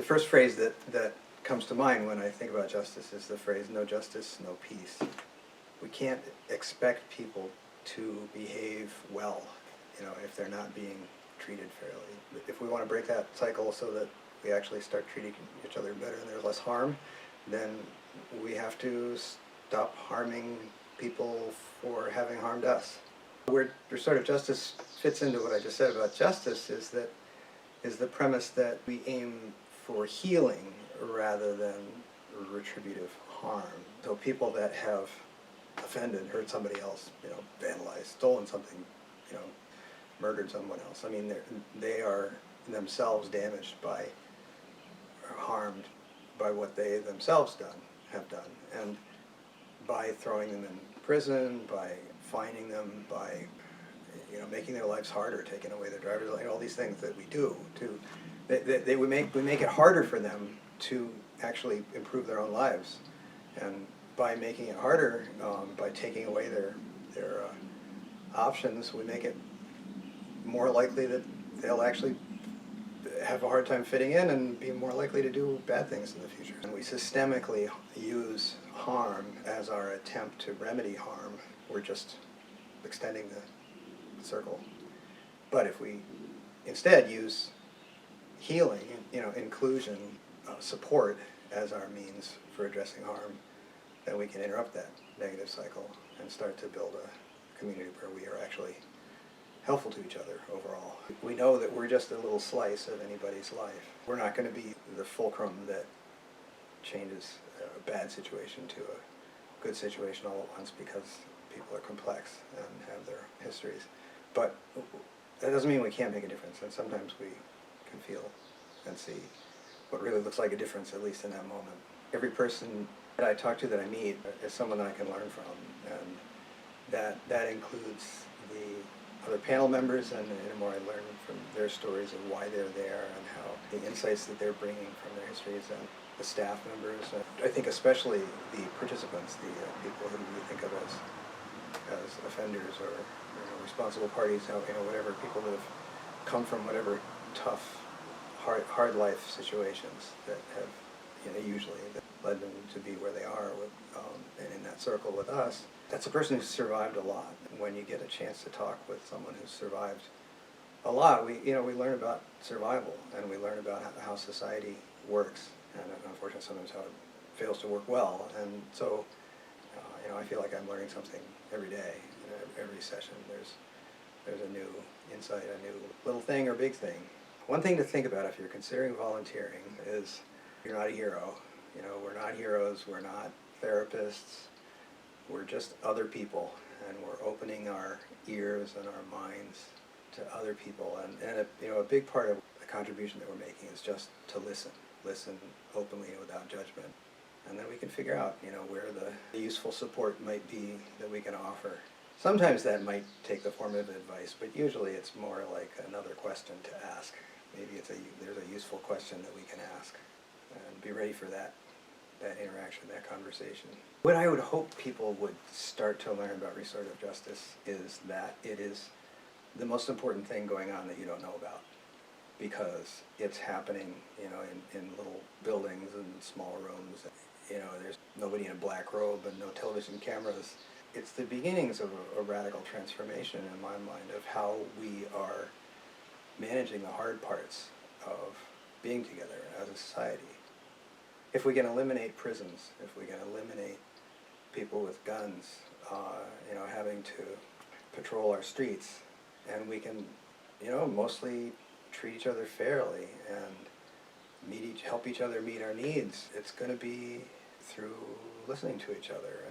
The first phrase that comes to mind when I think about justice is the phrase, no justice, no peace. We can't expect people to behave well, if they're not being treated fairly. If we want to break that cycle so that we actually start treating each other better and there's less harm, then we have to stop harming people for having harmed us. Where restorative justice fits into what I just said about justice is the premise that we aim for healing rather than retributive harm. So people that have offended, hurt somebody else, vandalized, stolen something, murdered someone else. I mean, they are themselves damaged by, or harmed by what they themselves have done. And by throwing them in prison, by fining them, by making their lives harder, taking away their driver's license, all these things that we do we make it harder for them to actually improve their own lives. And by making it harder, by taking away their options, we make it more likely that they'll actually have a hard time fitting in and be more likely to do bad things in the future. And we systemically use harm as our attempt to remedy harm. We're just extending the circle. But if we instead use healing, inclusion, support as our means for addressing harm, then we can interrupt that negative cycle and start to build a community where we are actually helpful to each other overall. We know that we're just a little slice of anybody's life. We're not going to be the fulcrum that changes a bad situation to a good situation all at once, because people are complex and have their histories. But that doesn't mean we can't make a difference, and sometimes we can feel and see what really looks like a difference, at least in that moment. Every person that I talk to, that I meet, is someone that I can learn from, and that includes the other panel members, and the more I learn from their stories of why they're there and how the insights that they're bringing from their histories, and the staff members. I think especially the participants, the people who we think of as offenders or responsible parties, whatever, people that have come from whatever tough, hard life situations that have usually that led them to be where they are and in that circle with us. That's a person who's survived a lot. When you get a chance to talk with someone who's survived a lot, we learn about survival, and we learn about how society works, and unfortunately sometimes how it fails to work well. And so I feel like I'm learning something every day. Every session there's a new insight, a new little thing or big thing. One thing to think about if you're considering volunteering is you're not a hero. We're not heroes, we're not therapists, we're just other people, and we're opening our ears and our minds to other people. And a big part of the contribution that we're making is just to listen openly and without judgment. And then we can figure out, where the useful support might be that we can offer. Sometimes that might take the form of advice, but usually it's more like another question to ask. Maybe there's a useful question that we can ask, and be ready for that interaction, that conversation. What I would hope people would start to learn about restorative justice is that it is the most important thing going on that you don't know about, because it's happening, in little buildings and small rooms. There's nobody in a black robe and no television cameras. It's the beginnings of a radical transformation in my mind of how we are managing the hard parts of being together as a society. If we can eliminate prisons, if we can eliminate people with guns, having to patrol our streets, and we can, mostly treat each other fairly and help each other meet our needs, it's going to be through listening to each other.